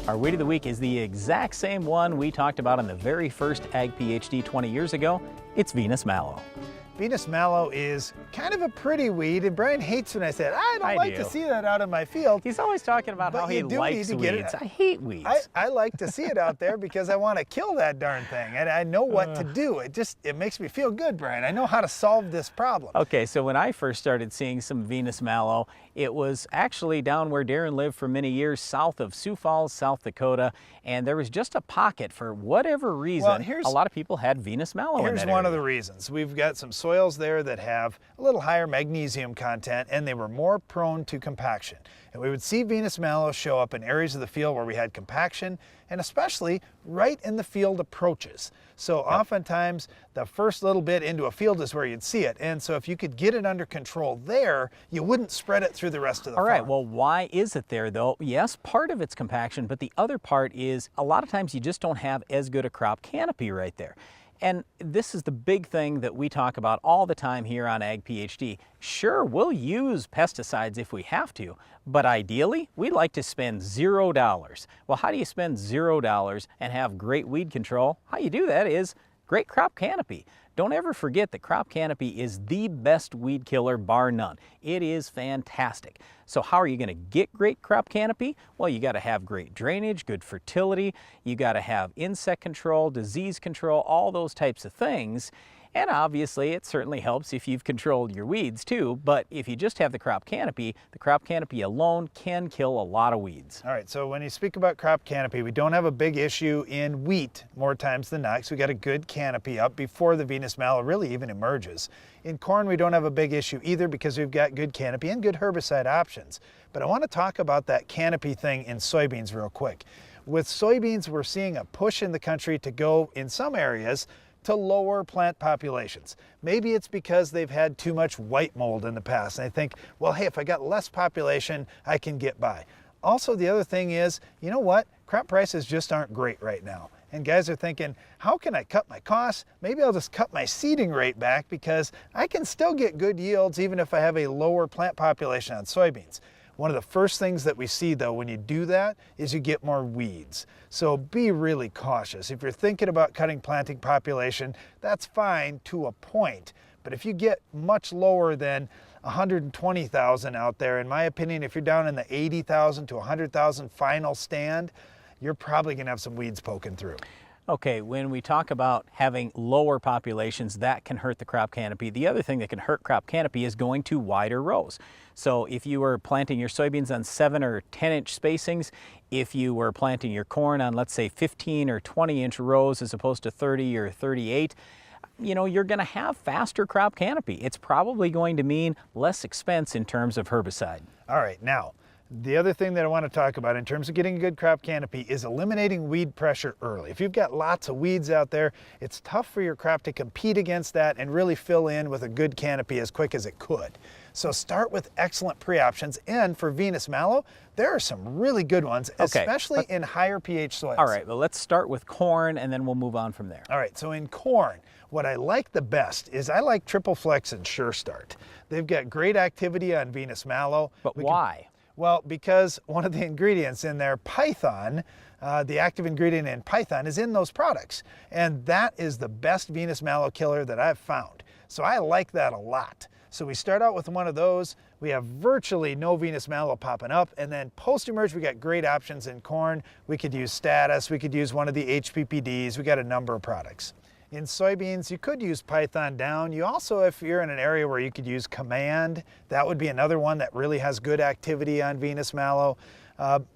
Our weed of the week is the exact same one we talked about in the very first Ag PhD 20 years ago. It's Venice Mallow. Venice Mallow is kind of a pretty weed, and Brian hates when I said, I don't like to see that out in my field. He's always talking about how he likes weeds. I hate weeds. I like to see it out there because I want to kill that darn thing, and I know what to do. It makes me feel good, Brian. I know how to solve this problem. Okay, so when I first started seeing some Venice Mallow, it was actually down where Darren lived for many years, south of Sioux Falls, South Dakota, and there was just a pocket for whatever reason. A lot of people had Venice Mallow in that area. Here's one of the reasons. We've got some soils there that have a little higher magnesium content, and they were more prone to compaction. And we would see Venice Mallow show up in areas of the field where we had compaction, and especially right in the field approaches. So oftentimes the first little bit into a field is where you'd see it. And so if you could get it under control there, you wouldn't spread it through the rest of the farm. All right, well, why is it there though? Yes, part of it's compaction, but the other part is a lot of times you just don't have as good a crop canopy right there. And this is the big thing that we talk about all the time here on Ag PhD. Sure, we'll use pesticides if we have to, but ideally, we'd like to spend $0. Well, how do you spend $0 and have great weed control? How you do that is great crop canopy. Don't ever forget that crop canopy is the best weed killer, bar none. It is fantastic. So how are you going to get great crop canopy? Well, you got to have great drainage, good fertility, you got to have insect control, disease control, all those types of things. And obviously, it certainly helps if you've controlled your weeds too, but if you just have the crop canopy alone can kill a lot of weeds. All right, so when you speak about crop canopy, we don't have a big issue in wheat more times than not, so we got a good canopy up before the Venice Mallow really even emerges. In corn, we don't have a big issue either because we've got good canopy and good herbicide options. But I want to talk about that canopy thing in soybeans real quick. With soybeans, we're seeing a push in the country to go, in some areas, to lower plant populations. Maybe it's because they've had too much white mold in the past, and they think, well, hey, if I got less population, I can get by. Also, the other thing is, you know what? Crop prices just aren't great right now. And guys are thinking, how can I cut my costs? Maybe I'll just cut my seeding rate back because I can still get good yields even if I have a lower plant population on soybeans. One of the first things that we see though when you do that is you get more weeds. So be really cautious. If you're thinking about cutting planting population, that's fine to a point. But if you get much lower than 120,000 out there, in my opinion, if you're down in the 80,000 to 100,000 final stand, you're probably gonna have some weeds poking through. Okay, when we talk about having lower populations, that can hurt the crop canopy. The other thing that can hurt crop canopy is going to wider rows. So if you were planting your soybeans on 7 or 10-inch spacings, if you were planting your corn on, let's say, 15 or 20-inch rows as opposed to 30 or 38, you know, you're going to have faster crop canopy. It's probably going to mean less expense in terms of herbicide. All right, now, the other thing that I want to talk about in terms of getting a good crop canopy is eliminating weed pressure early. If you've got lots of weeds out there, it's tough for your crop to compete against that and really fill in with a good canopy as quick as it could. So start with excellent pre-options, and for Venice Mallow, there are some really good ones, especially in higher pH soils. All right, well, let's start with corn and then we'll move on from there. All right, so in corn, what I like the best is I like Triple Flex and Sure Start. They've got great activity on Venice Mallow. But why? Well, because one of the ingredients in their Python, the active ingredient in Python is in those products. And that is the best Venice Mallow killer that I've found. So I like that a lot. So we start out with one of those. We have virtually no Venice Mallow popping up. And then post-emerge, we got great options in corn. We could use Status. We could use one of the HPPDs. We got a number of products. In soybeans, you could use Python down. You also, if you're in an area where you could use Command, that would be another one that really has good activity on Venice Mallow.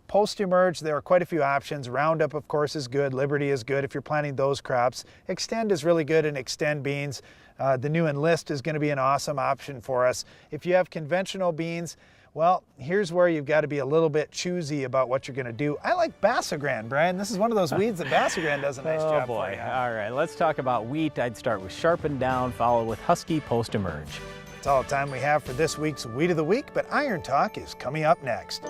Post-emerge, there are quite a few options. Roundup, of course, is good. Liberty is good if you're planting those crops. Extend is really good in Extend beans. The new Enlist is going to be an awesome option for us. If you have conventional beans, well, here's where you've got to be a little bit choosy about what you're going to do. I like Basagran, Brian. This is one of those weeds that Basagran does a nice job for you. All right, let's talk about wheat. I'd start with Sharpen Down, followed with Husky Post-Emerge. That's all the time we have for this week's Weed of the Week, but Iron Talk is coming up next.